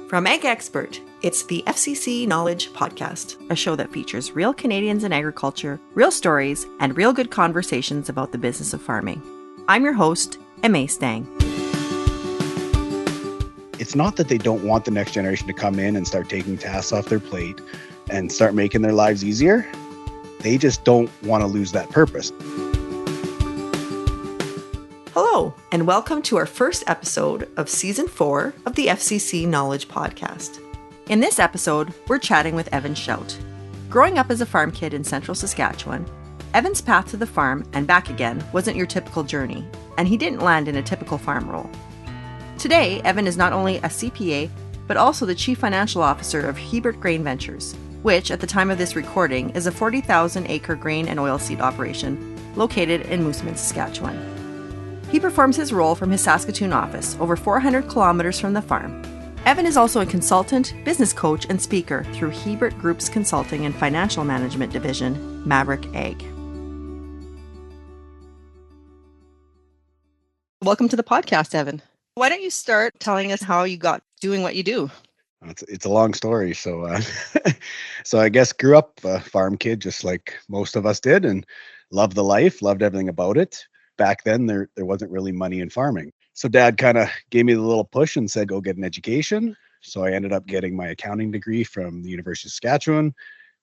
From AgExpert, it's the FCC Knowledge Podcast, a show that features real Canadians in agriculture, real stories, and real good conversations about the business of farming. I'm your host, Emma Stang. It's not that they don't want the next generation to come in and start taking tasks off their plate and start making their lives easier. They just don't want to lose that purpose. Hello, and welcome to our first episode of Season 4 of the FCC Knowledge Podcast. In this episode, we're chatting with Evan Shout. Growing up as a farm kid in central Saskatchewan, Evan's path to the farm and back again wasn't your typical journey, and he didn't land in a typical farm role. Today, Evan is not only a CPA, but also the Chief Financial Officer of Hebert Grain Ventures, which, at the time of this recording, is a 40,000-acre grain and oilseed operation located in Moosomin, Saskatchewan. He performs his role from his Saskatoon office, over 400 kilometers from the farm. Evan is also a consultant, business coach, and speaker through Hebert Group's consulting and financial management division, Maverick Ag. Welcome to the podcast, Evan. Why don't you start telling us how you got doing what you do? It's a long story. So I guess grew up a farm kid, just like most of us did, and loved the life, loved everything about it. Back then, there wasn't really money in farming. So Dad kind of gave me the little push and said, go get an education. So I ended up getting my accounting degree from the University of Saskatchewan,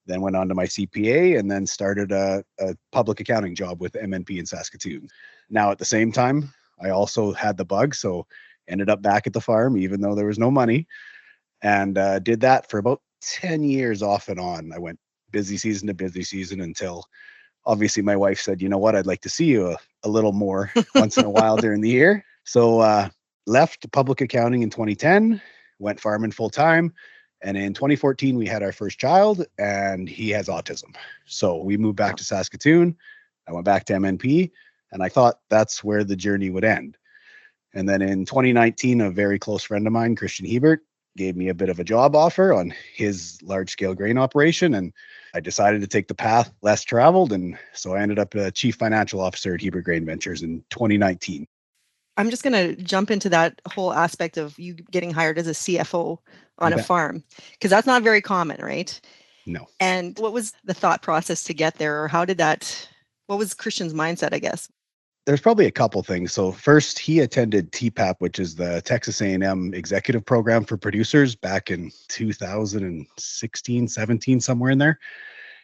then went on to my CPA, and then started a public accounting job with MNP in Saskatoon. Now, at the same time, I also had the bug, so ended up back at the farm, even though there was no money, and did that for about 10 years off and on. I went busy season to busy season until obviously my wife said, you know what, I'd like to see you a little more once in a while during the year. So left public accounting in 2010, went farming full time. And in 2014, we had our first child and he has autism. So we moved back to Saskatoon. I went back to MNP and I thought that's where the journey would end. And then in 2019, a very close friend of mine, Christian Hebert, gave me a bit of a job offer on his large-scale grain operation, and I decided to take the path less traveled, and so I ended up a Chief Financial Officer at Hebert Grain Ventures in 2019. I'm just going to jump into that whole aspect of you getting hired as a CFO on a farm, because that's not very common, right? No. And what was the thought process to get there, or what was Christian's mindset, I guess? There's probably a couple things. So first, he attended TPAP, which is the Texas A&M Executive Program for Producers back in 2016, 17, somewhere in there.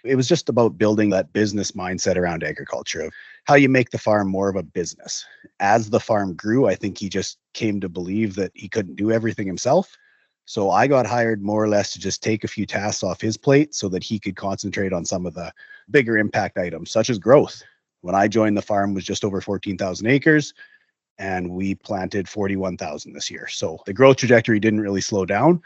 It was just about building that business mindset around agriculture, of how you make the farm more of a business. As the farm grew, I think he just came to believe that he couldn't do everything himself. So I got hired more or less to just take a few tasks off his plate so that he could concentrate on some of the bigger impact items, such as growth. When I joined, the farm was just over 14,000 acres, and we planted 41,000 this year. So the growth trajectory didn't really slow down.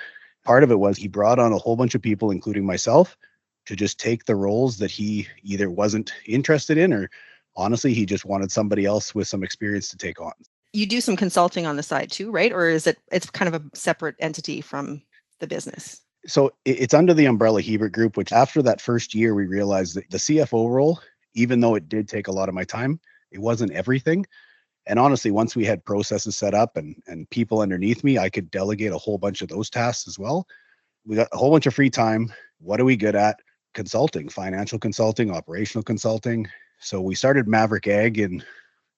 Part of it was he brought on a whole bunch of people, including myself, to just take the roles that he either wasn't interested in, or honestly, he just wanted somebody else with some experience to take on. You do some consulting on the side too, right? Or it's kind of a separate entity from the business? So it's under the umbrella Hebert Group, which after that first year, we realized that the CFO role, even though it did take a lot of my time, it wasn't everything. And honestly, once we had processes set up and people underneath me, I could delegate a whole bunch of those tasks as well. We got a whole bunch of free time. What are we good at? Consulting, financial consulting, operational consulting. So we started Maverick Ag in, I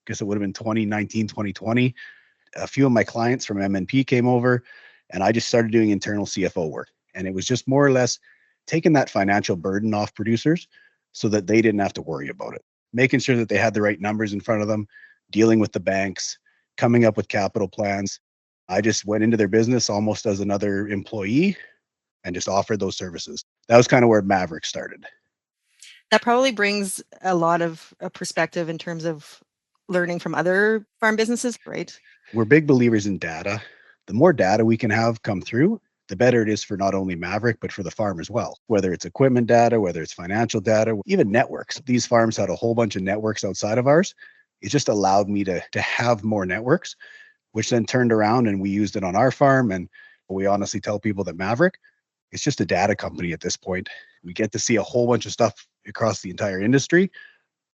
guess it would have been 2019, 2020. A few of my clients from MNP came over, and I just started doing internal CFO work. And it was just more or less taking that financial burden off producers, so that they didn't have to worry about it, making sure that they had the right numbers in front of them, dealing with the banks, coming up with capital plans. I just went into their business almost as another employee and just offered those services. That was kind of where Maverick started. That probably brings a lot of perspective in terms of learning from other farm businesses, right? We're big believers in data. The more data we can have come through, the better it is for not only Maverick, but for the farm as well. Whether it's equipment data, whether it's financial data, even networks. These farms had a whole bunch of networks outside of ours. It just allowed me to have more networks, which then turned around and we used it on our farm. And we honestly tell people that Maverick, it's just a data company at this point. We get to see a whole bunch of stuff across the entire industry,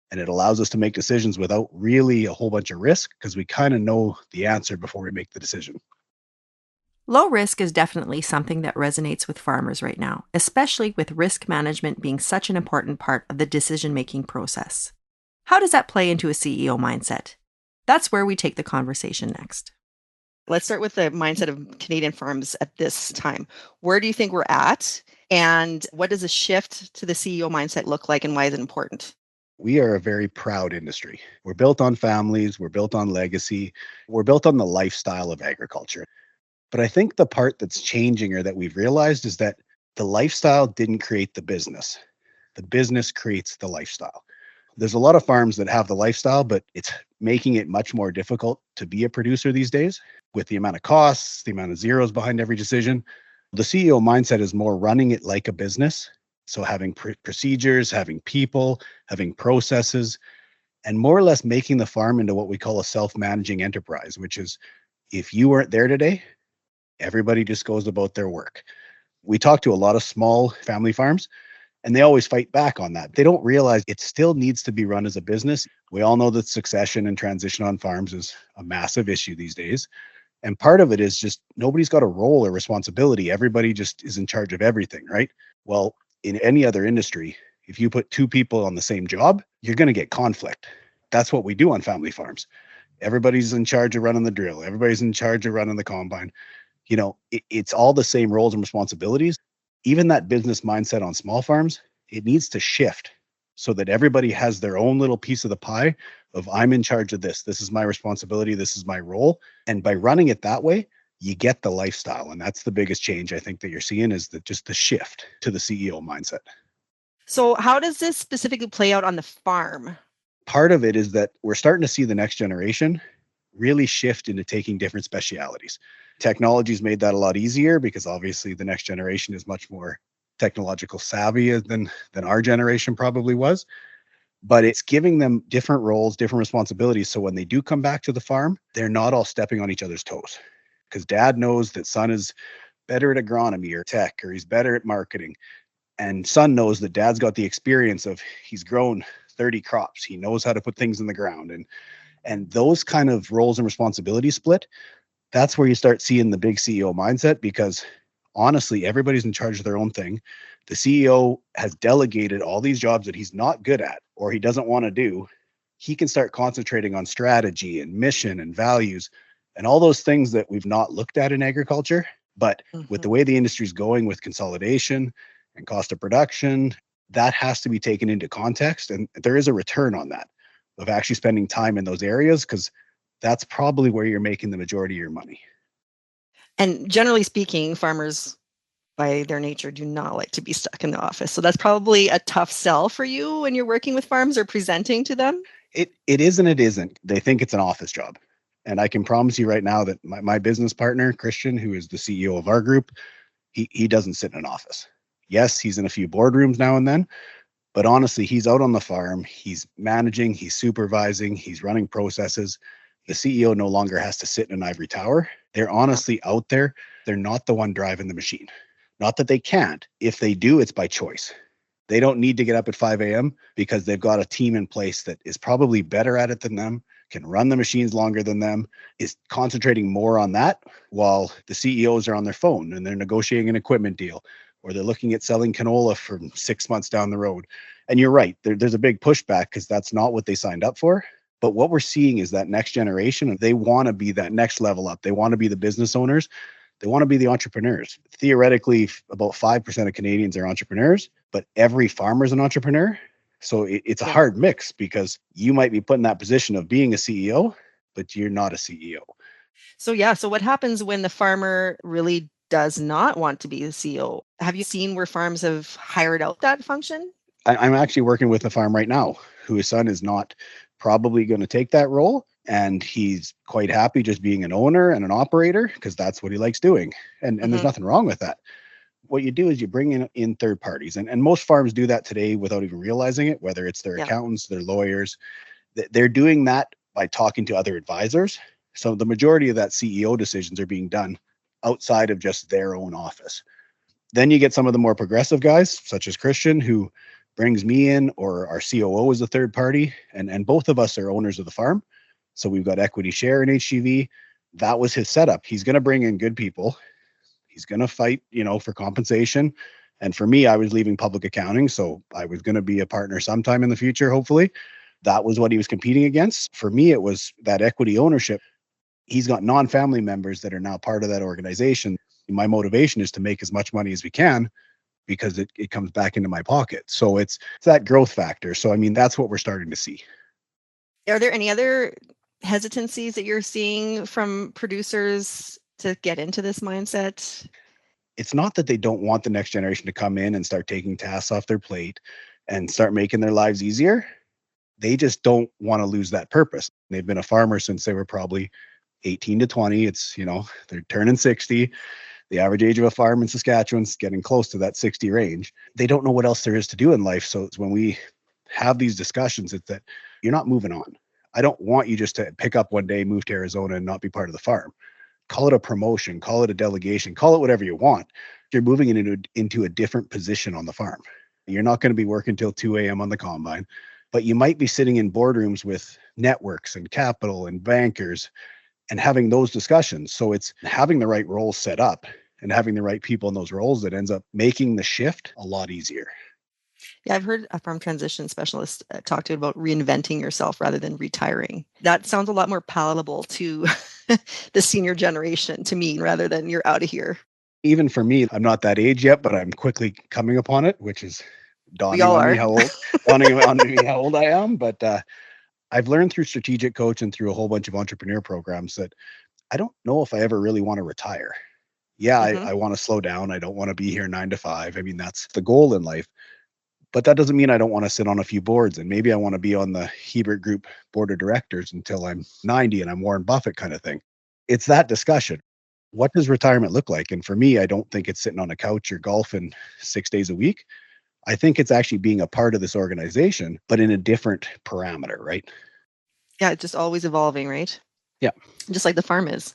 and it allows us to make decisions without really a whole bunch of risk, because we kind of know the answer before we make the decision. Low risk is definitely something that resonates with farmers right now, especially with risk management being such an important part of the decision-making process. How does that play into a CEO mindset? That's where we take the conversation next. Let's start with the mindset of Canadian farms at this time. Where do you think we're at? And what does a shift to the CEO mindset look like, and why is it important? We are a very proud industry. We're built on families, we're built on legacy, we're built on the lifestyle of agriculture. But I think the part that's changing or that we've realized is that the lifestyle didn't create the business. The business creates the lifestyle. There's a lot of farms that have the lifestyle, but it's making it much more difficult to be a producer these days with the amount of costs, the amount of zeros behind every decision. The CEO mindset is more running it like a business. So having procedures, having people, having processes, and more or less making the farm into what we call a self-managing enterprise, which is if you weren't there today, everybody just goes about their work. We talk to a lot of small family farms, and they always fight back on that. They don't realize it still needs to be run as a business. We all know that succession and transition on farms is a massive issue these days. And part of it is just nobody's got a role or responsibility. Everybody just is in charge of everything, right? Well, in any other industry, if you put two people on the same job, you're going to get conflict. That's what we do on family farms. Everybody's in charge of running the drill. Everybody's in charge of running the combine. It's all the same roles and responsibilities. Even that business mindset on small farms, it needs to shift so that everybody has their own little piece of the pie of I'm in charge of this. This is my responsibility. This is my role. And by running it that way, you get the lifestyle. And that's the biggest change I think that you're seeing is that just the shift to the CEO mindset. So how does this specifically play out on the farm? Part of it is that we're starting to see the next generation really shift into taking different specialities. Technology's made that a lot easier because obviously the next generation is much more technological savvy than our generation probably was. But it's giving them different roles, different responsibilities. So when they do come back to the farm, they're not all stepping on each other's toes. Because dad knows that son is better at agronomy or tech, or he's better at marketing. And son knows that dad's got the experience of he's grown 30 crops. He knows how to put things in the ground. And those kind of roles and responsibilities split, that's where you start seeing the big CEO mindset, because honestly, everybody's in charge of their own thing. The CEO has delegated all these jobs that he's not good at or he doesn't want to do. He can start concentrating on strategy and mission and values and all those things that we've not looked at in agriculture. But with the way the industry's going with consolidation and cost of production, that has to be taken into context. And there is a return on that of actually spending time in those areas, because that's probably where you're making the majority of your money. And generally speaking, farmers by their nature do not like to be stuck in the office. So that's probably a tough sell for you when you're working with farms or presenting to them. It is and it isn't. They think it's an office job. And I can promise you right now that my business partner, Christian, who is the CEO of our group, he doesn't sit in an office. Yes, he's in a few boardrooms now and then, but honestly, he's out on the farm. He's managing, he's supervising, he's running processes. The CEO no longer has to sit in an ivory tower. They're honestly out there. They're not the one driving the machine. Not that they can't. If they do, it's by choice. They don't need to get up at 5 a.m. because they've got a team in place that is probably better at it than them, can run the machines longer than them, is concentrating more on that, while the CEOs are on their phone and they're negotiating an equipment deal, or they're looking at selling canola from 6 months down the road. And you're right, there's a big pushback because that's not what they signed up for. But what we're seeing is that next generation, they want to be that next level up. They want to be the business owners. They want to be the entrepreneurs. Theoretically, about 5% of Canadians are entrepreneurs, but every farmer is an entrepreneur. So it's a hard mix, because you might be put in that position of being a CEO, but you're not a CEO. So what happens when the farmer really does not want to be the CEO? Have you seen where farms have hired out that function? I'm actually working with a farm right now whose son is not probably going to take that role. And he's quite happy just being an owner and an operator, because that's what he likes doing. And there's nothing wrong with that. What you do is you bring in third parties. And most farms do that today without even realizing it, whether it's their accountants, their lawyers. They're doing that by talking to other advisors. So the majority of that CEO decisions are being done outside of just their own office. Then you get some of the more progressive guys, such as Christian, who brings me in, or our COO is a third party. And both of us are owners of the farm. So we've got equity share in HGV. That was his setup. He's going to bring in good people. He's going to fight, for compensation. And for me, I was leaving public accounting, so I was going to be a partner sometime in the future, hopefully. That was what he was competing against. For me, it was that equity ownership. He's got non-family members that are now part of that organization. My motivation is to make as much money as we can because it comes back into my pocket. So it's that growth factor. So, that's what we're starting to see. Are there any other hesitancies that you're seeing from producers to get into this mindset? It's not that they don't want the next generation to come in and start taking tasks off their plate and start making their lives easier. They just don't want to lose that purpose. They've been a farmer since they were probably 18 to 20. It's, they're turning 60. The average age of a farm in Saskatchewan's getting close to that 60 range. They don't know what else there is to do in life. So it's when we have these discussions, it's that you're not moving on. I don't want you just to pick up one day, move to Arizona and not be part of the farm. Call it a promotion, call it a delegation, call it whatever you want. You're moving into a different position on the farm. You're not going to be working till 2 a.m. on the combine, but you might be sitting in boardrooms with networks and capital and bankers and having those discussions. So it's having the right roles set up and having the right people in those roles that ends up making the shift a lot easier. Yeah, I've heard a farm transition specialist talk to about reinventing yourself rather than retiring. That sounds a lot more palatable to the senior generation to me rather than you're out of here. Even for me, I'm not that age yet, but I'm quickly coming upon it, which is dawning on me how old I am. But I've learned through strategic coach and through a whole bunch of entrepreneur programs that I don't know if I ever really want to retire. Yeah, I want to slow down. I don't want to be here 9 to 5. That's the goal in life. But that doesn't mean I don't want to sit on a few boards, and maybe I want to be on the Hebert Group board of directors until I'm 90 and I'm Warren Buffett kind of thing. It's that discussion. What does retirement look like? And for me, I don't think it's sitting on a couch or golfing 6 days a week. I think it's actually being a part of this organization, but in a different parameter, right? Yeah, it's just always evolving, right? Yeah. Just like the farm is.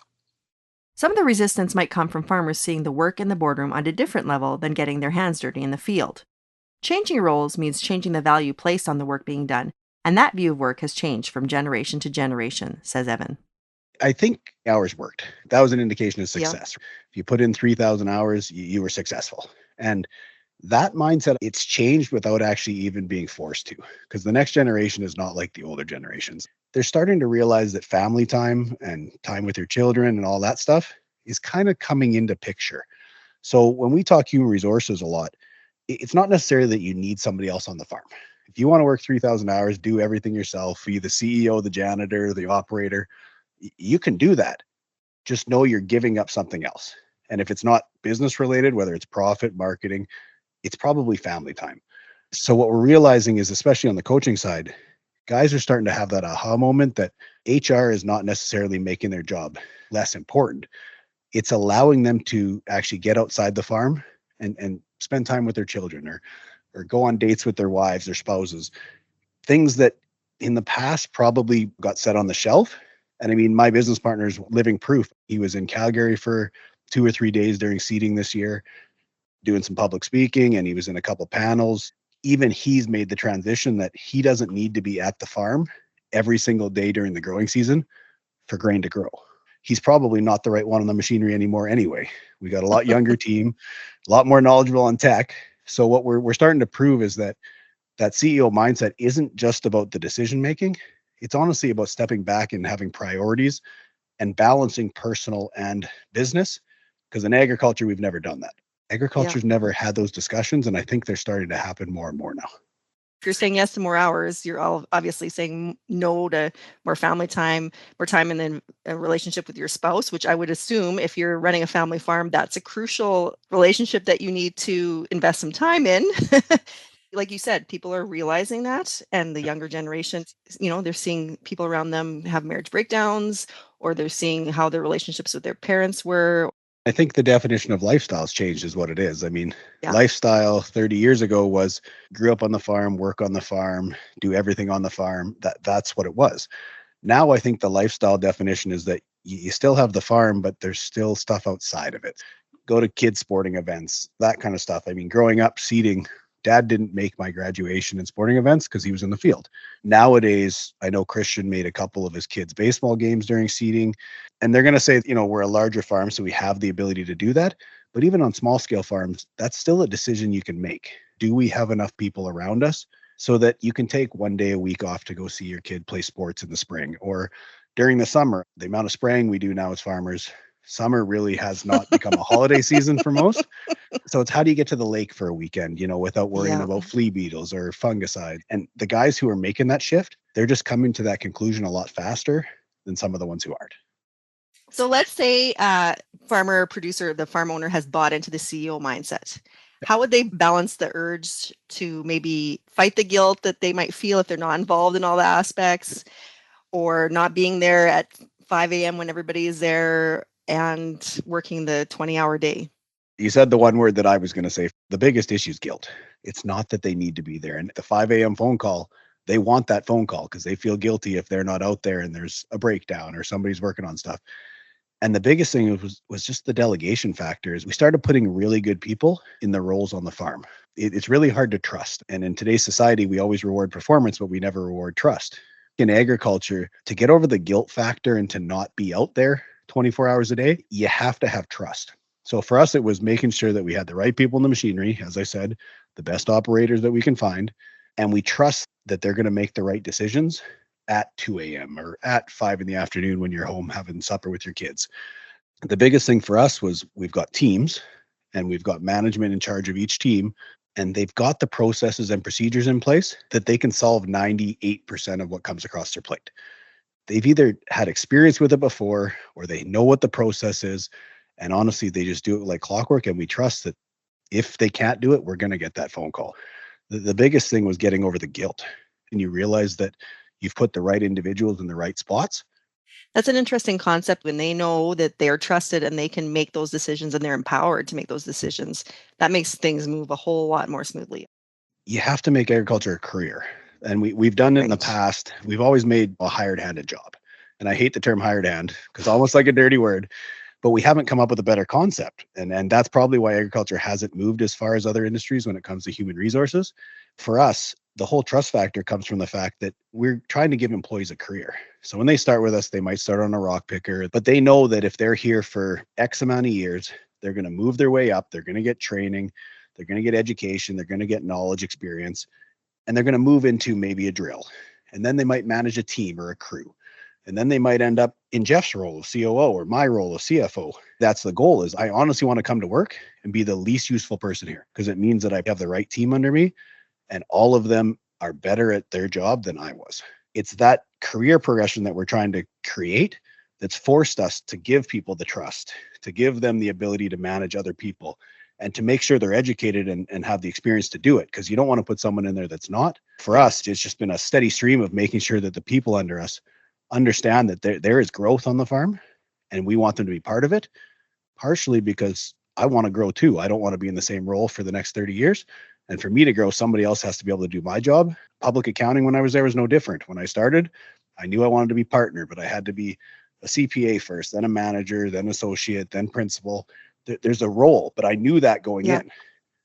Some of the resistance might come from farmers seeing the work in the boardroom on a different level than getting their hands dirty in the field. Changing roles means changing the value placed on the work being done, and that view of work has changed from generation to generation, says Evan. I think hours worked. That was an indication of success. Yep. If you put in 3,000 hours, you were successful. And that mindset, it's changed without actually even being forced to, because the next generation is not like the older generations. They're starting to realize that family time and time with your children and all that stuff is kind of coming into picture. So when we talk human resources a lot, it's not necessarily that you need somebody else on the farm. If you want to work 3,000 hours, do everything yourself, be the CEO, the janitor, the operator, you can do that. Just know you're giving up something else. And if it's not business related, whether it's profit, marketing, it's probably family time. So what we're realizing is, especially on the coaching side, guys are starting to have that aha moment that HR is not necessarily making their job less important. It's allowing them to actually get outside the farm and spend time with their children or go on dates with their wives or spouses. Things that in the past probably got set on the shelf. And my business partner is living proof. He was in Calgary for 2 or 3 days during seeding this year, doing some public speaking, and he was in a couple panels. Even he's made the transition that he doesn't need to be at the farm every single day during the growing season for grain to grow. He's probably not the right one on the machinery anymore anyway. We got a lot younger team, a lot more knowledgeable on tech. So what we're starting to prove is that CEO mindset isn't just about the decision making. It's honestly about stepping back and having priorities and balancing personal and business. Because in agriculture, we've never done that. Agriculture's never had those discussions, and I think they're starting to happen more and more now. If you're saying yes to more hours, you're all obviously saying no to more family time, more time in a relationship with your spouse, which I would assume if you're running a family farm, that's a crucial relationship that you need to invest some time in. Like you said, people are realizing that, and the younger generation, they're seeing people around them have marriage breakdowns, or they're seeing how their relationships with their parents were. I think the definition of lifestyle's changed is what it is. Lifestyle 30 years ago was grew up on the farm, work on the farm, do everything on the farm. That's what it was. Now I think the lifestyle definition is that you still have the farm, but there's still stuff outside of it. Go to kids sporting events, that kind of stuff. Growing up seeding, Dad didn't make my graduation and sporting events because he was in the field. Nowadays, I know Christian made a couple of his kids' baseball games during seeding, and they're going to say, we're a larger farm, so we have the ability to do that. But even on small scale farms, that's still a decision you can make. Do we have enough people around us so that you can take one day a week off to go see your kid play sports in the spring? Or during the summer, the amount of spraying we do now as farmers, summer really has not become a holiday season for most. So it's how do you get to the lake for a weekend, without worrying Yeah. about flea beetles or fungicide? And the guys who are making that shift, they're just coming to that conclusion a lot faster than some of the ones who aren't. So let's say farmer producer, the farm owner has bought into the CEO mindset. How would they balance the urge to maybe fight the guilt that they might feel if they're not involved in all the aspects, or not being there at 5 a.m. when everybody is there and working the 20-hour day? You said the one word that I was going to say. The biggest issue is guilt. It's not that they need to be there. And the 5 a.m. phone call, they want that phone call because they feel guilty if they're not out there and there's a breakdown or somebody's working on stuff. And the biggest thing was just the delegation factor. Is we started putting really good people in the roles on the farm. It's really hard to trust. And in today's society, we always reward performance, but we never reward trust. In agriculture, to get over the guilt factor and to not be out there 24 hours a day, you have to have trust. So for us, it was making sure that we had the right people in the machinery, as I said, the best operators that we can find, and we trust that they're going to make the right decisions at 2 a.m. or at 5 in the afternoon when you're home having supper with your kids. The biggest thing for us was we've got teams and we've got management in charge of each team, and they've got the processes and procedures in place that they can solve 98% of what comes across their plate. They've either had experience with it before or they know what the process is. And honestly, they just do it like clockwork. And we trust that if they can't do it, we're going to get that phone call. The biggest thing was getting over the guilt. And you realize that you've put the right individuals in the right spots. That's an interesting concept when they know that they're trusted and they can make those decisions and they're empowered to make those decisions. That makes things move a whole lot more smoothly. You have to make agriculture a career. And we've done it in the Right. past. We've always made a hired hand a job. And I hate the term hired hand because it's almost like a dirty word, but we haven't come up with a better concept. And that's probably why agriculture hasn't moved as far as other industries when it comes to human resources. For us, the whole trust factor comes from the fact that we're trying to give employees a career. So when they start with us, they might start on a rock picker, but they know that if they're here for X amount of years, they're going to move their way up. They're going to get training. They're going to get education. They're going to get knowledge, experience, and they're going to move into maybe a drill. And then they might manage a team or a crew. And then they might end up in Jeff's role of COO or my role of CFO. That's the goal. Is I honestly want to come to work and be the least useful person here because it means that I have the right team under me and all of them are better at their job than I was. It's that career progression that we're trying to create that's forced us to give people the trust, to give them the ability to manage other people and to make sure they're educated and have the experience to do it. Because you don't want to put someone in there that's not. For us, it's just been a steady stream of making sure that the people under us understand that there is growth on the farm and we want them to be part of it, partially because I want to grow too. I don't want to be in the same role for the next 30 years. And for me to grow, somebody else has to be able to do my job. Public accounting when I was there was no different. When I started, I knew I wanted to be partner, but I had to be a CPA first, then a manager, then associate, then principal. There's a role, but I knew that going in.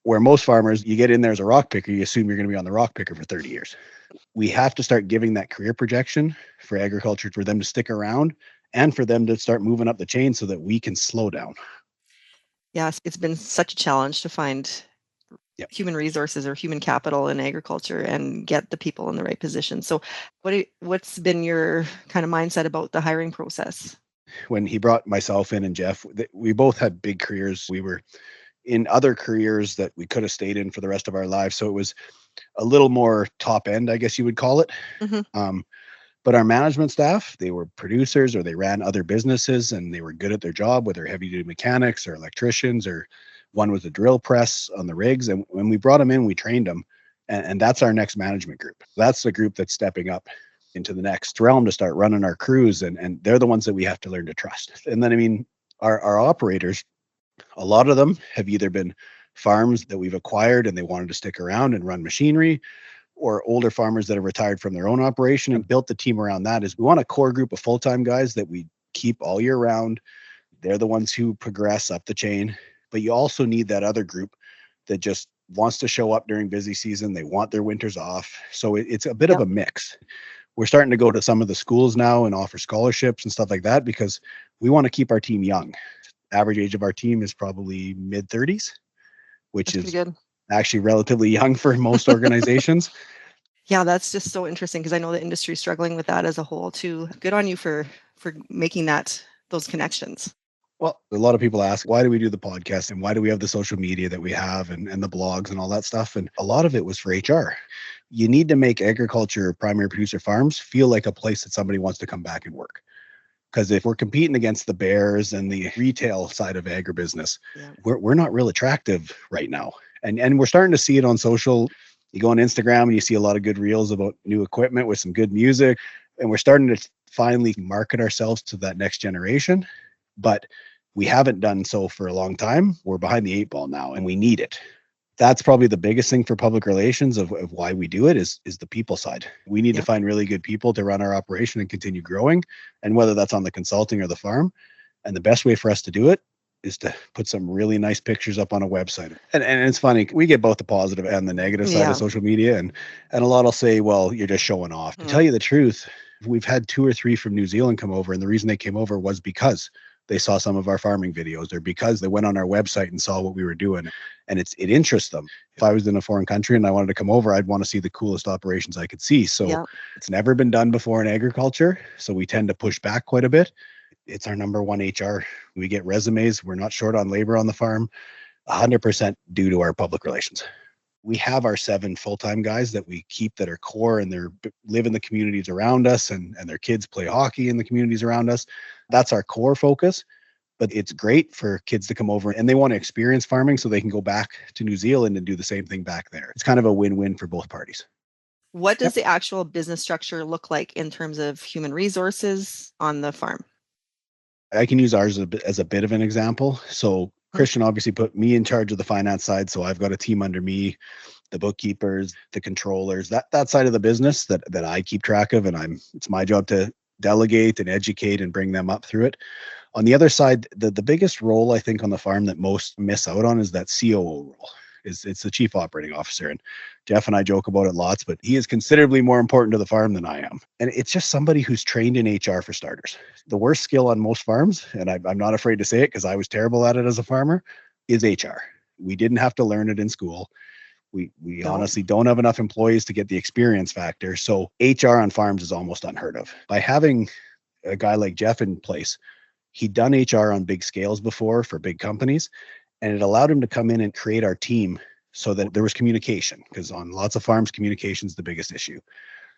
Where most farmers, you get in there as a rock picker, you assume you're going to be on the rock picker for 30 years. We have to start giving that career projection for agriculture for them to stick around and for them to start moving up the chain so that we can slow down. Yes, it's been such a challenge to find human resources or human capital in agriculture and get the people in the right position. So what's been your kind of mindset about the hiring process? When he brought myself in and Jeff, we both had big careers. We were in other careers that we could have stayed in for the rest of our lives. So it was a little more top end, I guess you would call it. Mm-hmm. But our management staff, they were producers or they ran other businesses and they were good at their job, whether heavy duty mechanics or electricians, or one was a drill press on the rigs. And when we brought them in, we trained them. And that's our next management group. That's the group that's stepping up into the next realm to start running our crews. And they're the ones that we have to learn to trust. And then, I mean, our operators, a lot of them have either been farms that we've acquired and they wanted to stick around and run machinery, or older farmers that have retired from their own operation and built the team around that. Is we want a core group of full-time guys that we keep all year round. They're the ones who progress up the chain, but you also need that other group that just wants to show up during busy season. They want their winters off. So it's a bit of a mix. We're starting to go to some of the schools now and offer scholarships and stuff like that because we want to keep our team young. Average age of our team is probably mid-30s, which That's pretty is good. actually relatively young for most organizations. Yeah, that's just so interesting because I know the industry is struggling with that as a whole too. Good on you for making those connections. Well, a lot of people ask, why do we do the podcast and why do we have the social media that we have and the blogs and all that stuff? And a lot of it was for HR. You need to make agriculture, primary producer farms feel like a place that somebody wants to come back and work. Because if we're competing against the bears and the retail side of agribusiness, Yeah. we're not real attractive right now. And we're starting to see it on social. You go on Instagram and you see a lot of good reels about new equipment with some good music. And we're starting to finally market ourselves to that next generation. But we haven't done so for a long time. We're behind the 8 ball now and we need it. That's probably the biggest thing for public relations of why we do it is the people side. We need to find really good people to run our operation and continue growing. And whether that's on the consulting or the farm. And the best way for us to do it is to put some really nice pictures up on a website. And it's funny, we get both the positive and the negative side of social media. And a lot will say, well, you're just showing off. To tell you the truth, we've had 2 or 3 from New Zealand come over. And the reason they came over was because they saw some of our farming videos or because they went on our website and saw what we were doing. And it interests them. If I was in a foreign country and I wanted to come over, I'd want to see the coolest operations I could see. So it's never been done before in agriculture. So we tend to push back quite a bit. It's our number one HR. We get resumes. We're not short on labor on the farm, 100% due to our public relations. We have our 7 full-time guys that we keep that are core and they're live in the communities around us and their kids play hockey in the communities around us. That's our core focus, but it's great for kids to come over and they want to experience farming so they can go back to New Zealand and do the same thing back there. It's kind of a win-win for both parties. What does the actual business structure look like in terms of human resources on the farm? I can use ours as a bit of an example. So Christian obviously put me in charge of the finance side. So I've got a team under me, the bookkeepers, the controllers, that side of the business that I keep track of. And it's my job to delegate and educate and bring them up through it. On the other side, the biggest role I think on the farm that most miss out on is that COO role. It's the chief operating officer. And Jeff and I joke about it lots, but he is considerably more important to the farm than I am. And it's just somebody who's trained in HR for starters. The worst skill on most farms, and I'm not afraid to say it because I was terrible at it as a farmer, is HR. We didn't have to learn it in school. We honestly don't have enough employees to get the experience factor. So HR on farms is almost unheard of. By having a guy like Jeff in place, he'd done HR on big scales before for big companies. And it allowed him to come in and create our team so that there was communication, because on lots of farms, communication is the biggest issue.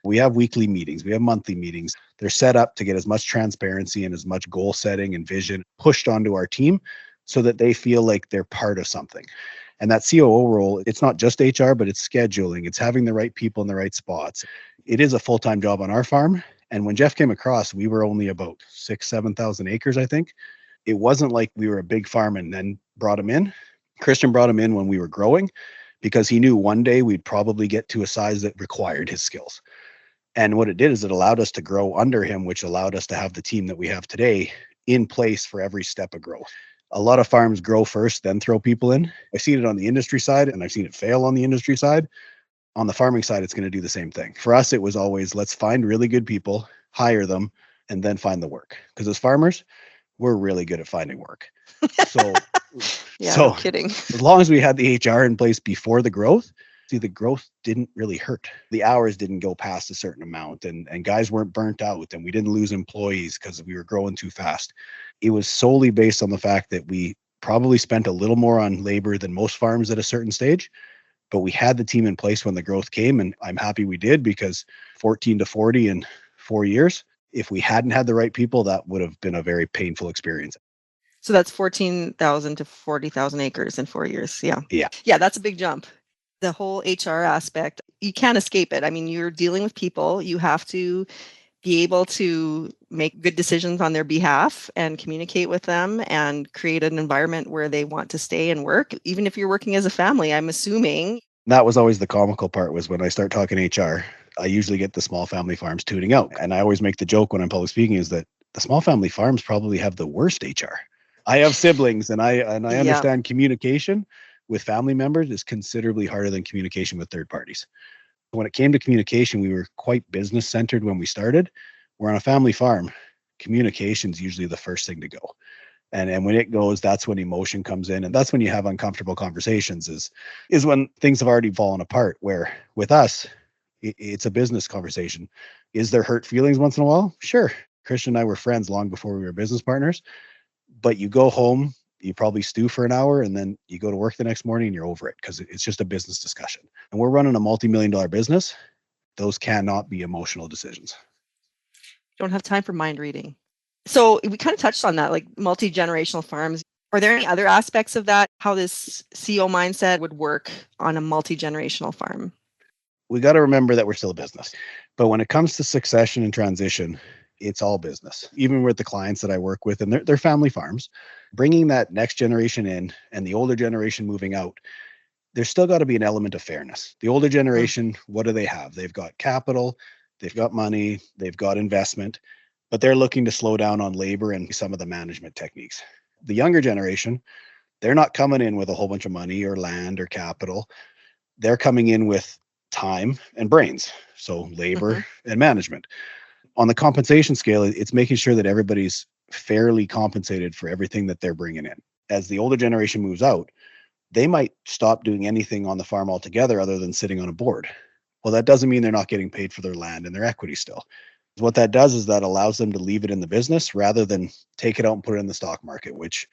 We have weekly meetings. We have monthly meetings. They're set up to get as much transparency and as much goal setting and vision pushed onto our team so that they feel like they're part of something. And that COO role, it's not just HR, but it's scheduling. It's having the right people in the right spots. It is a full-time job on our farm. And when Jeff came across, we were only about 7,000 acres, I think. It wasn't like we were a big farm and then brought him in. Christian brought him in when we were growing because he knew one day we'd probably get to a size that required his skills. And what it did is it allowed us to grow under him, which allowed us to have the team that we have today in place for every step of growth. A lot of farms grow first, then throw people in. I've seen it on the industry side and I've seen it fail on the industry side. On the farming side, it's going to do the same thing. For us, it was always, let's find really good people, hire them, and then find the work. Because as farmers, we're really good at finding work. So, no kidding. As long as we had the HR in place before the growth, the growth didn't really hurt. The hours didn't go past a certain amount and guys weren't burnt out and we didn't lose employees because we were growing too fast. It was solely based on the fact that we probably spent a little more on labor than most farms at a certain stage, but we had the team in place when the growth came. And I'm happy we did, because 14 to 40 in 4 years, if we hadn't had the right people, that would have been a very painful experience. So that's 14,000 to 40,000 acres in 4 years. Yeah. Yeah, that's a big jump. The whole HR aspect, you can't escape it. I mean, you're dealing with people. You have to be able to make good decisions on their behalf and communicate with them and create an environment where they want to stay and work, even if you're working as a family, I'm assuming. That was always the comical part, was when I start talking HR, I usually get the small family farms tuning out. And I always make the joke when I'm public speaking is that the small family farms probably have the worst HR. I have siblings and I understand communication with family members is considerably harder than communication with third parties. When it came to communication, we were quite business centered when we started. We're on a family farm. Communication is usually the first thing to go. And when it goes, that's when emotion comes in. And that's when you have uncomfortable conversations is when things have already fallen apart. Where with us, it's a business conversation. Is there hurt feelings once in a while? Sure. Christian and I were friends long before we were business partners. But you go home, you probably stew for an hour, and then you go to work the next morning and you're over it because it's just a business discussion. And we're running a multi-million-dollar business. Those cannot be emotional decisions. Don't have time for mind reading. So we kind of touched on that, like multi-generational farms. Are there any other aspects of that, how this CO mindset would work on a multi-generational farm? We got to remember that we're still a business. But when it comes to succession and transition, it's all business. Even with the clients that I work with, and they're family farms, bringing that next generation in and the older generation moving out, there's still got to be an element of fairness. The older generation, what do they have? They've got capital, they've got money, they've got investment, but they're looking to slow down on labor and some of the management techniques. The younger generation, they're not coming in with a whole bunch of money or land or capital. They're coming in with time and brains, so labor and management. On the compensation scale, it's making sure that everybody's fairly compensated for everything that they're bringing in. As the older generation moves out, they might stop doing anything on the farm altogether other than sitting on a board. Well, that doesn't mean they're not getting paid for their land and their equity still. What that does is that allows them to leave it in the business rather than take it out and put it in the stock market, which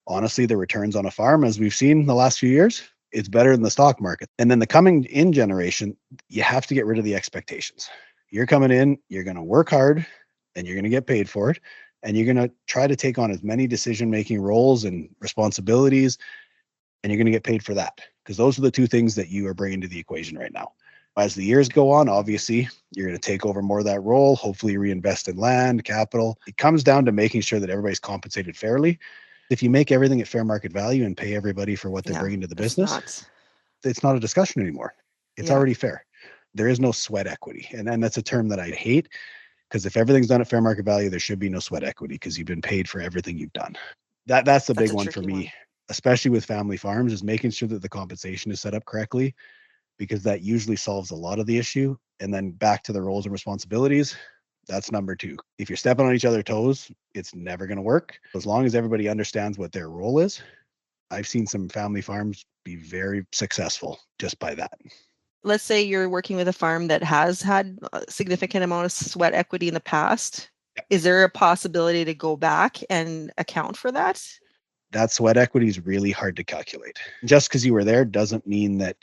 honestly, the returns on a farm, as we've seen the last few years, it's better than the stock market. And then the coming in generation, you have to get rid of the expectations. You're coming in, you're going to work hard and you're going to get paid for it. And you're going to try to take on as many decision-making roles and responsibilities, and you're going to get paid for that, because those are the two things that you are bringing to the equation right now. As the years go on, obviously, you're going to take over more of that role, hopefully reinvest in land, capital. It comes down to making sure that everybody's compensated fairly. If you make everything at fair market value and pay everybody for what they're bringing to the business, it's not a discussion anymore. It's already fair. There is no sweat equity. And that's a term that I hate, because if everything's done at fair market value, there should be no sweat equity because you've been paid for everything you've done. That's the big one for me, especially with family farms, is making sure that the compensation is set up correctly, because that usually solves a lot of the issue. And then back to the roles and responsibilities, that's number two. If you're stepping on each other's toes, it's never going to work. As long as everybody understands what their role is, I've seen some family farms be very successful just by that. Let's say you're working with a farm that has had a significant amount of sweat equity in the past. Is there a possibility to go back and account for that? That sweat equity is really hard to calculate. Just because you were there doesn't mean that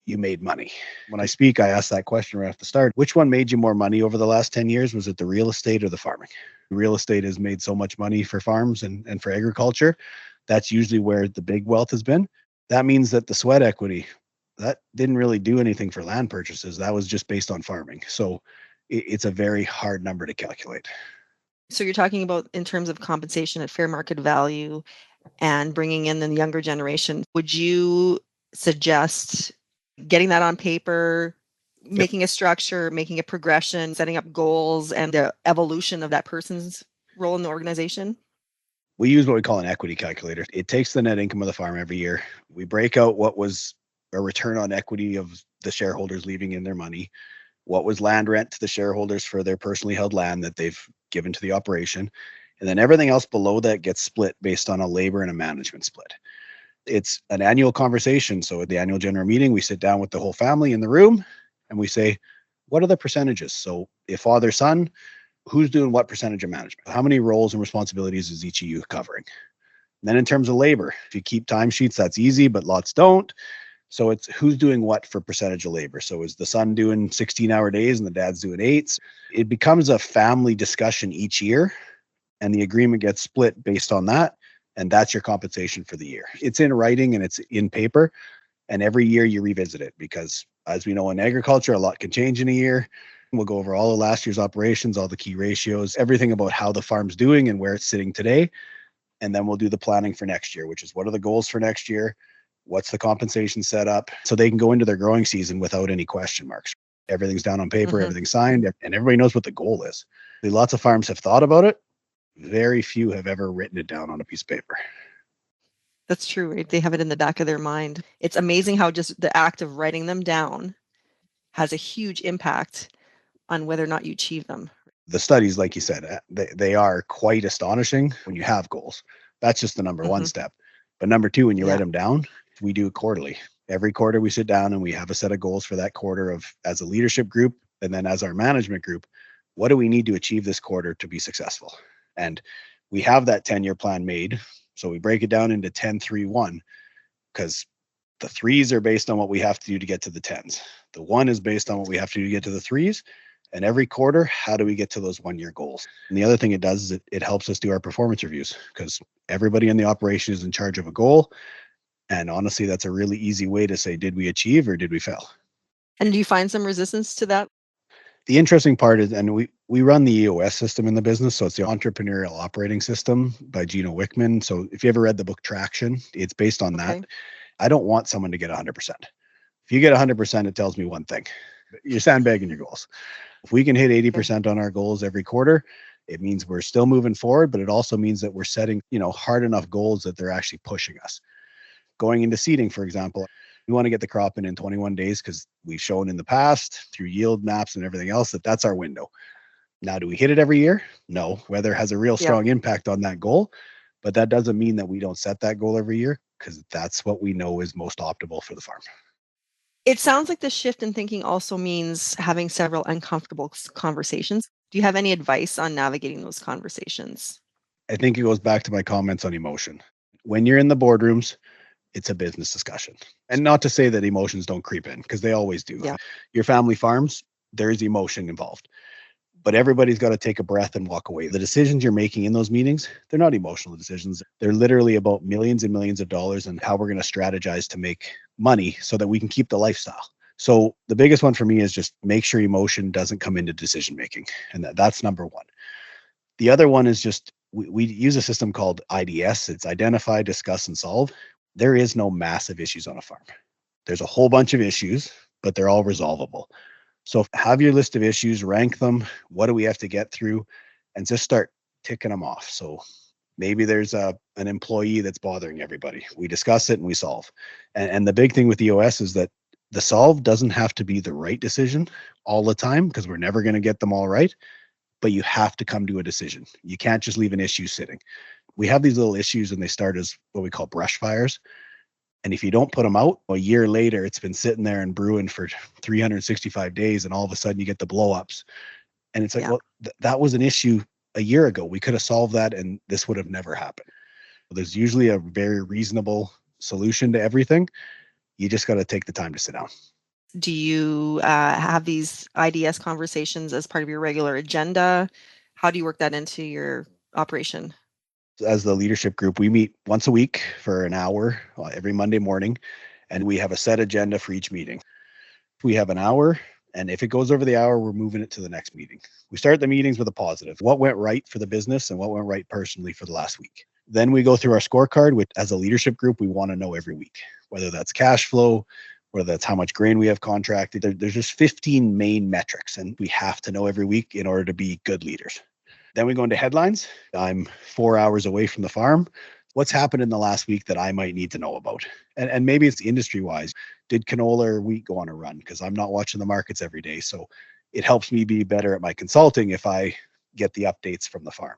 you made money. When I speak, I ask that question right at the start. Which one made you more money over the last 10 years? Was it the real estate or the farming? Real estate has made so much money for farms and for agriculture. That's usually where the big wealth has been. That means that the sweat equity, that didn't really do anything for land purchases. That was just based on farming. So it's a very hard number to calculate. So you're talking about in terms of compensation at fair market value and bringing in the younger generation. Would you suggest getting that on paper, making a structure, making a progression, setting up goals, and the evolution of that person's role in the organization? We use what we call an equity calculator. It takes the net income of the farm every year. We break out what was a return on equity of the shareholders leaving in their money, what was land rent to the shareholders for their personally held land that they've given to the operation, and then everything else below that gets split based on a labor and a management split. It's an annual conversation. So at the annual general meeting, we sit down with the whole family in the room and we say, what are the percentages? So if father, son, who's doing what percentage of management? How many roles and responsibilities is each of you covering? And then in terms of labor, if you keep timesheets, that's easy, but lots don't. So it's who's doing what for percentage of labor. So is the son doing 16-hour days and the dad's doing 8s? It becomes a family discussion each year, and the agreement gets split based on that. And that's your compensation for the year. It's in writing and it's in paper. And every year you revisit it, because as we know in agriculture, a lot can change in a year. We'll go over all of last year's operations, all the key ratios, everything about how the farm's doing and where it's sitting today. And then we'll do the planning for next year, which is what are the goals for next year? What's the compensation set up? So they can go into their growing season without any question marks. Everything's down on paper, everything's signed, and everybody knows what the goal is. Lots of farms have thought about it. Very few have ever written it down on a piece of paper. That's true, right? They have it in the back of their mind. It's amazing how just the act of writing them down has a huge impact on whether or not you achieve them. The studies, like you said, they are quite astonishing when you have goals. That's just the number one Mm-hmm. step. But number two, when you write Yeah. them down, we do it quarterly. Every quarter we sit down and we have a set of goals for that quarter of as a leadership group and then as our management group, what do we need to achieve this quarter to be successful? And we have that 10-year plan made. So we break it down into 10, 3, 1, because the threes are based on what we have to do to get to the tens. The one is based on what we have to do to get to the threes. And every quarter, how do we get to those 1-year goals? And the other thing it does is it helps us do our performance reviews because everybody in the operation is in charge of a goal. And honestly, that's a really easy way to say, did we achieve or did we fail? And do you find some resistance to that? The interesting part is, and we run the EOS system in the business. So it's the Entrepreneurial Operating System by Gino Wickman. So if you ever read the book Traction, it's based on Okay. that. I don't want someone to get 100%. If you get 100%, it tells me one thing. You're sandbagging your goals. If we can hit 80% on our goals every quarter, it means we're still moving forward, but it also means that we're setting, hard enough goals that they're actually pushing us. Going into seeding, for example, we want to get the crop in 21 days because we've shown in the past through yield maps and everything else that that's our window. Now, do we hit it every year? No. Weather has a real strong impact on that goal, but that doesn't mean that we don't set that goal every year because that's what we know is most optimal for the farm. It sounds like the shift in thinking also means having several uncomfortable conversations. Do you have any advice on navigating those conversations? I think it goes back to my comments on emotion. When you're in the boardrooms, it's a business discussion. And not to say that emotions don't creep in, because they always do. Yeah. Your family farms, there's emotion involved. But everybody's got to take a breath and walk away. The decisions you're making in those meetings, they're not emotional decisions. They're literally about millions and millions of dollars and how we're going to strategize to make money so that we can keep the lifestyle. So the biggest one for me is just make sure emotion doesn't come into decision making. And that's number one. The other one is just we use a system called IDS. It's identify, discuss, and solve. There is no massive issues on a farm. There's a whole bunch of issues, but they're all resolvable. So have your list of issues, rank them. What do we have to get through? And just start ticking them off. So maybe there's an employee that's bothering everybody. We discuss it and we solve. And the big thing with EOS is that the solve doesn't have to be the right decision all the time because we're never going to get them all right. But you have to come to a decision. You can't just leave an issue sitting. We have these little issues and they start as what we call brush fires. And if you don't put them out, a year later, it's been sitting there and brewing for 365 days. And all of a sudden you get the blow-ups. And it's like, well, that was an issue a year ago. We could have solved that and this would have never happened. There's usually a very reasonable solution to everything. You just got to take the time to sit down. Do you have these IDS conversations as part of your regular agenda? How do you work that into your operation? As the leadership group, we meet once a week for an hour every Monday morning, and we have a set agenda for each meeting. We have an hour, and if it goes over the hour, we're moving it to the next meeting. We start the meetings with a positive. What went right for the business and what went right personally for the last week. Then we go through our scorecard, which as a leadership group, we want to know every week, whether that's cash flow, whether that's how much grain we have contracted. There's just 15 main metrics, and we have to know every week in order to be good leaders. Then we go into headlines. I'm 4 hours away from the farm. What's happened in the last week that I might need to know about? And maybe it's industry-wise. Did canola or wheat go on a run? Because I'm not watching the markets every day. So it helps me be better at my consulting if I get the updates from the farm.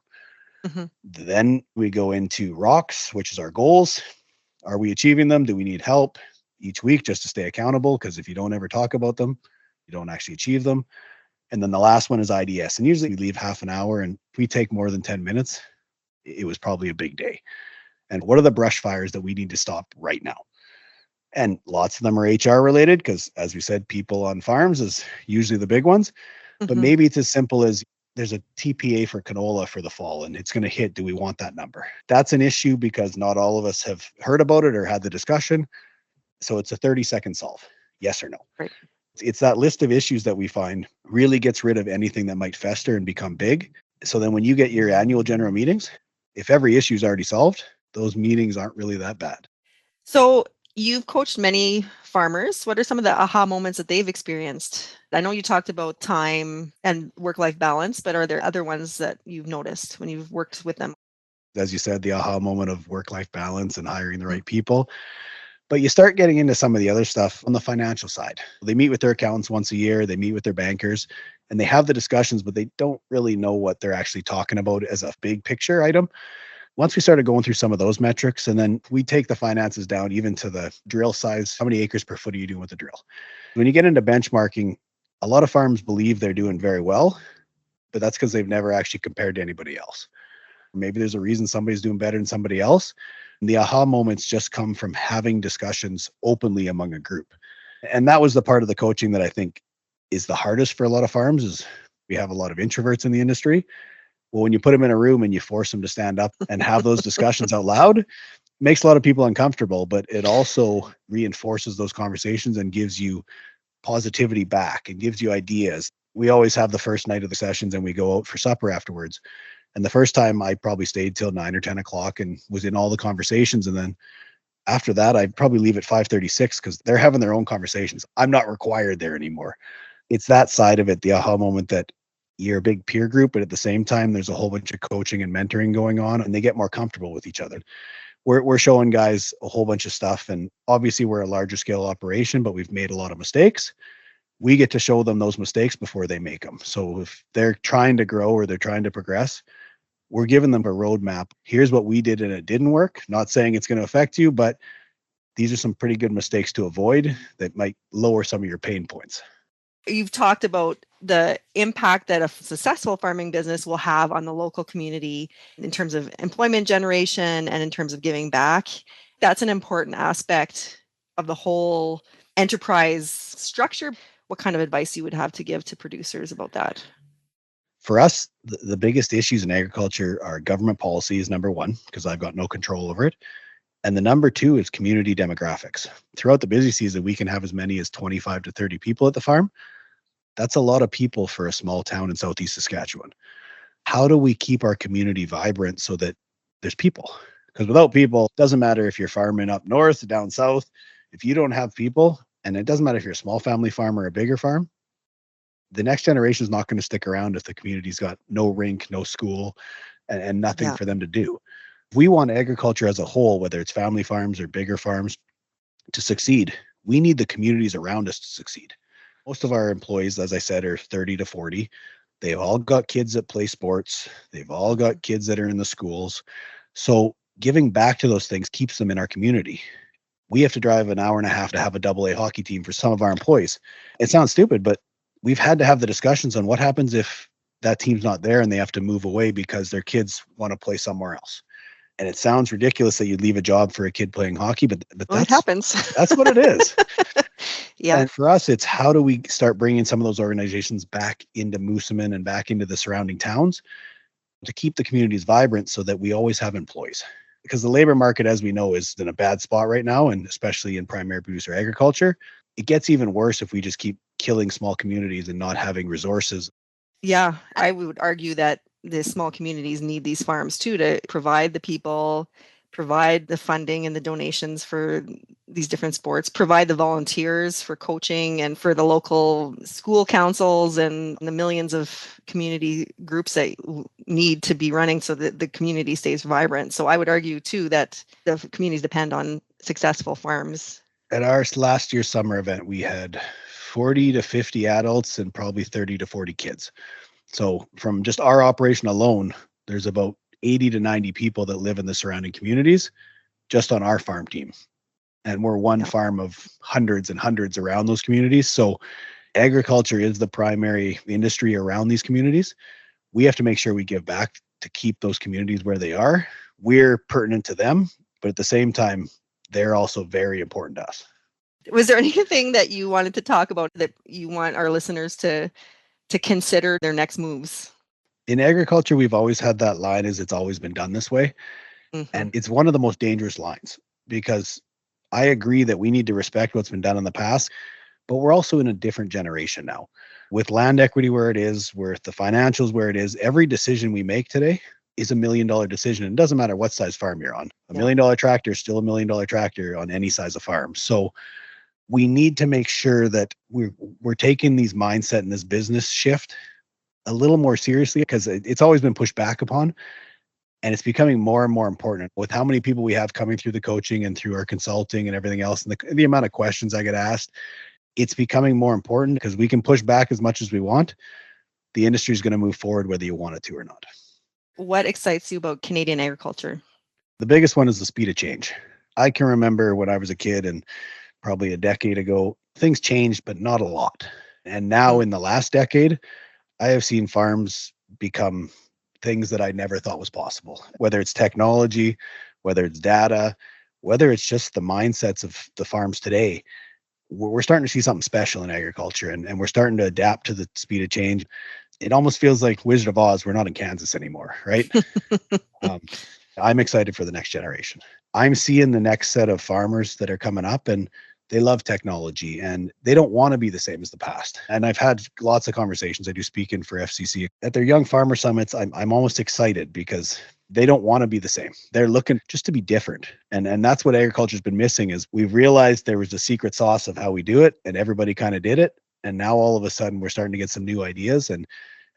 Mm-hmm. Then we go into rocks, which is our goals. Are we achieving them? Do we need help? Each week just to stay accountable, because if you don't ever talk about them, you don't actually achieve them. And then the last one is IDS. And usually we leave half an hour, and if we take more than 10 minutes, it was probably a big day. And what are the brush fires that we need to stop right now? And lots of them are HR related, because as we said, people on farms is usually the big ones. Mm-hmm. But maybe it's as simple as there's a TPA for canola for the fall and it's going to hit. Do we want that number? That's an issue because not all of us have heard about it or had the discussion. So it's a 30-second solve. Yes or no. Right. It's that list of issues that we find really gets rid of anything that might fester and become big. So then when you get your annual general meetings, if every issue is already solved, those meetings aren't really that bad. So you've coached many farmers. What are some of the aha moments that they've experienced? I know you talked about time and work-life balance, but are there other ones that you've noticed when you've worked with them? As you said, the aha moment of work-life balance and hiring the right people. But you start getting into some of the other stuff on the financial side. They meet with their accountants once a year, they meet with their bankers, and they have the discussions, but they don't really know what they're actually talking about as a big picture item. Once we started going through some of those metrics, and then we take the finances down even to the drill size, how many acres per foot are you doing with the drill? When you get into benchmarking, a lot of farms believe they're doing very well, but that's because they've never actually compared to anybody else. Maybe there's a reason somebody's doing better than somebody else. And the aha moments just come from having discussions openly among a group. And that was the part of the coaching that I think is the hardest for a lot of farms is we have a lot of introverts in the industry. Well, when you put them in a room and you force them to stand up and have those discussions out loud, it makes a lot of people uncomfortable, but it also reinforces those conversations and gives you positivity back and gives you ideas. We always have the first night of the sessions and we go out for supper afterwards. And the first time I probably stayed till 9 or 10 o'clock and was in all the conversations. And then after that, I'd probably leave at 5:36 because they're having their own conversations. I'm not required there anymore. It's that side of it, the aha moment that you're a big peer group, but at the same time, there's a whole bunch of coaching and mentoring going on and they get more comfortable with each other. We're showing guys a whole bunch of stuff. And obviously we're a larger scale operation, but we've made a lot of mistakes. We get to show them those mistakes before they make them. So if they're trying to grow or they're trying to progress, we're giving them a roadmap. Here's what we did and it didn't work. Not saying it's going to affect you, but these are some pretty good mistakes to avoid that might lower some of your pain points. You've talked about the impact that a successful farming business will have on the local community in terms of employment generation and in terms of giving back. That's an important aspect of the whole enterprise structure. What kind of advice you would have to give to producers about that? For us, the biggest issues in agriculture are government policy is number one, because I've got no control over it. And the number two is community demographics. Throughout the busy season, we can have as many as 25 to 30 people at the farm. That's a lot of people for a small town in Southeast Saskatchewan. How do we keep our community vibrant so that there's people? Because without people, it doesn't matter if you're farming up north, down south. If you don't have people, and it doesn't matter if you're a small family farm or a bigger farm, the next generation is not going to stick around if the community's got no rink, no school, and nothing for them to do. If we want agriculture as a whole, whether it's family farms or bigger farms, to succeed, we need the communities around us to succeed. Most of our employees, as I said, are 30 to 40. They've all got kids that play sports. They've all got kids that are in the schools. So giving back to those things keeps them in our community. We have to drive an hour and a half to have a AA hockey team for some of our employees. It sounds stupid, but we've had to have the discussions on what happens if that team's not there and they have to move away because their kids want to play somewhere else. And it sounds ridiculous that you'd leave a job for a kid playing hockey, but it happens. That's what it is. Yeah. And for us, it's how do we start bringing some of those organizations back into Moosomin and back into the surrounding towns to keep the communities vibrant so that we always have employees. Because the labor market, as we know, is in a bad spot right now, and especially in primary producer agriculture. It gets even worse if we just keep killing small communities and not having resources. Yeah, I would argue that the small communities need these farms too to provide the people, provide the funding and the donations for these different sports, provide the volunteers for coaching and for the local school councils and the millions of community groups that need to be running so that the community stays vibrant. So I would argue too that the communities depend on successful farms. At our last year's summer event, we had 40 to 50 adults and probably 30 to 40 kids. So from just our operation alone, there's about 80 to 90 people that live in the surrounding communities just on our farm team. And we're one farm of hundreds and hundreds around those communities. So agriculture is the primary industry around these communities. We have to make sure we give back to keep those communities where they are. We're pertinent to them, but at the same time, they're also very important to us. Was there anything that you wanted to talk about that you want our listeners to consider their next moves? In agriculture, we've always had that line is it's always been done this way. Mm-hmm. And it's one of the most dangerous lines because I agree that we need to respect what's been done in the past, but we're also in a different generation now. With land equity where it is, with the financials where it is, every decision we make today is $1 million decision. It doesn't matter what size farm you're on. $1 million tractor is still $1 million tractor on any size of farm. So we need to make sure that we're taking these mindset and this business shift a little more seriously because it's always been pushed back upon. And it's becoming more and more important with how many people we have coming through the coaching and through our consulting and everything else. And the amount of questions I get asked, it's becoming more important because we can push back as much as we want. The industry is going to move forward whether you want it to or not. What excites you about Canadian agriculture? The biggest one is the speed of change. I can remember when I was a kid and probably a decade ago, things changed, but not a lot. And now in the last decade, I have seen farms become things that I never thought was possible, whether it's technology, whether it's data, whether it's just the mindsets of the farms today. We're starting to see something special in agriculture, and we're starting to adapt to the speed of change. It almost feels like Wizard of Oz. We're not in Kansas anymore, right? I'm excited for the next generation. I'm seeing the next set of farmers that are coming up, and they love technology and they don't want to be the same as the past. And I've had lots of conversations. I do speaking for FCC at their young farmer summits. I'm almost excited because they don't want to be the same. They're looking just to be different. And that's what agriculture's been missing is we've realized there was a secret sauce of how we do it and everybody kind of did it. And now all of a sudden we're starting to get some new ideas and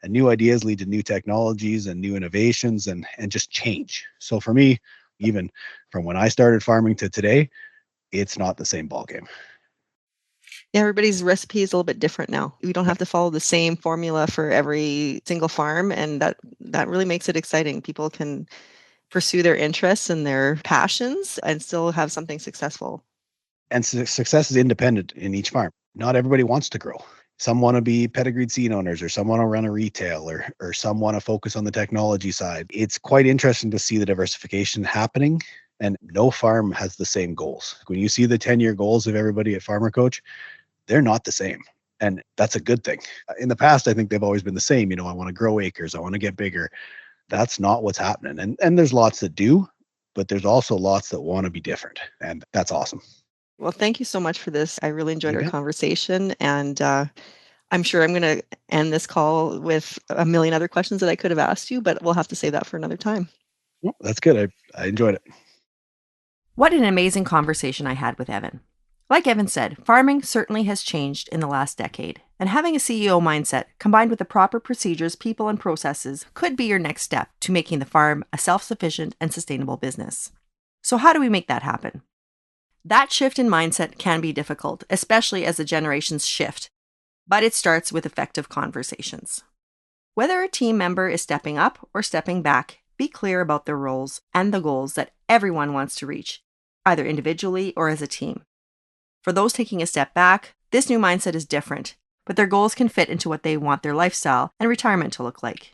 new ideas lead to new technologies and new innovations and just change. So for me, even from when I started farming to today, it's not the same ballgame. Yeah, everybody's recipe is a little bit different now. We don't have to follow the same formula for every single farm, and that really makes it exciting. People can pursue their interests and their passions and still have something successful. And success is independent in each farm. Not everybody wants to grow. Some want to be pedigreed seed owners, or some want to run a retail, or some want to focus on the technology side. It's quite interesting to see the diversification happening. And no farm has the same goals. When you see the 10-year goals of everybody at Farmer Coach, they're not the same. And that's a good thing. In the past, I think they've always been the same. I want to grow acres. I want to get bigger. That's not what's happening. And there's lots that do, but there's also lots that want to be different. And that's awesome. Well, thank you so much for this. I really enjoyed our conversation. And I'm sure I'm going to end this call with a million other questions that I could have asked you, but we'll have to save that for another time. Well, that's good. I enjoyed it. What an amazing conversation I had with Evan. Like Evan said, farming certainly has changed in the last decade, and having a CEO mindset combined with the proper procedures, people, and processes could be your next step to making the farm a self-sufficient and sustainable business. So how do we make that happen? That shift in mindset can be difficult, especially as the generations shift, but it starts with effective conversations. Whether a team member is stepping up or stepping back, be clear about their roles and the goals that everyone wants to reach, either individually or as a team. For those taking a step back, this new mindset is different, but their goals can fit into what they want their lifestyle and retirement to look like.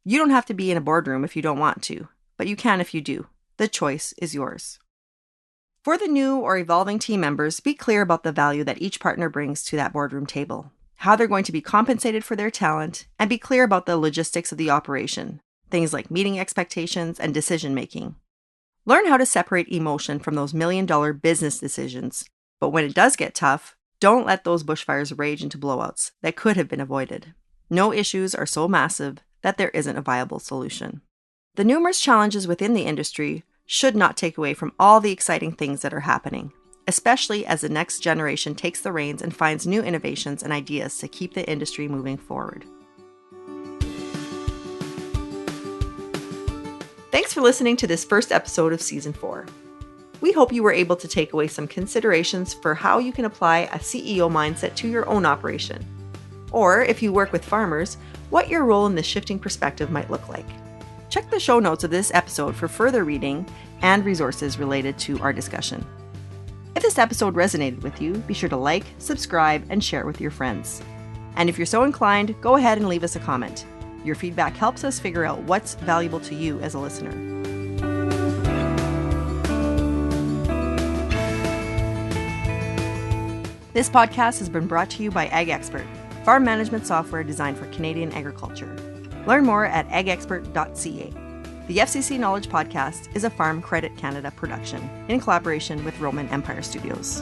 You don't have to be in a boardroom if you don't want to, but you can if you do. The choice is yours. For the new or evolving team members, be clear about the value that each partner brings to that boardroom table, how they're going to be compensated for their talent, and be clear about the logistics of the operation, things like meeting expectations and decision making. Learn how to separate emotion from those million-dollar business decisions. But when it does get tough, don't let those bushfires rage into blowouts that could have been avoided. No issues are so massive that there isn't a viable solution. The numerous challenges within the industry should not take away from all the exciting things that are happening, especially as the next generation takes the reins and finds new innovations and ideas to keep the industry moving forward. Thanks for listening to this first episode of Season 4. We hope you were able to take away some considerations for how you can apply a CEO mindset to your own operation. Or, if you work with farmers, what your role in this shifting perspective might look like. Check the show notes of this episode for further reading and resources related to our discussion. If this episode resonated with you, be sure to like, subscribe, and share it with your friends. And if you're so inclined, go ahead and leave us a comment. Your feedback helps us figure out what's valuable to you as a listener. This podcast has been brought to you by AgExpert, farm management software designed for Canadian agriculture. Learn more at agexpert.ca. The FCC Knowledge Podcast is a Farm Credit Canada production in collaboration with Roman Empire Studios.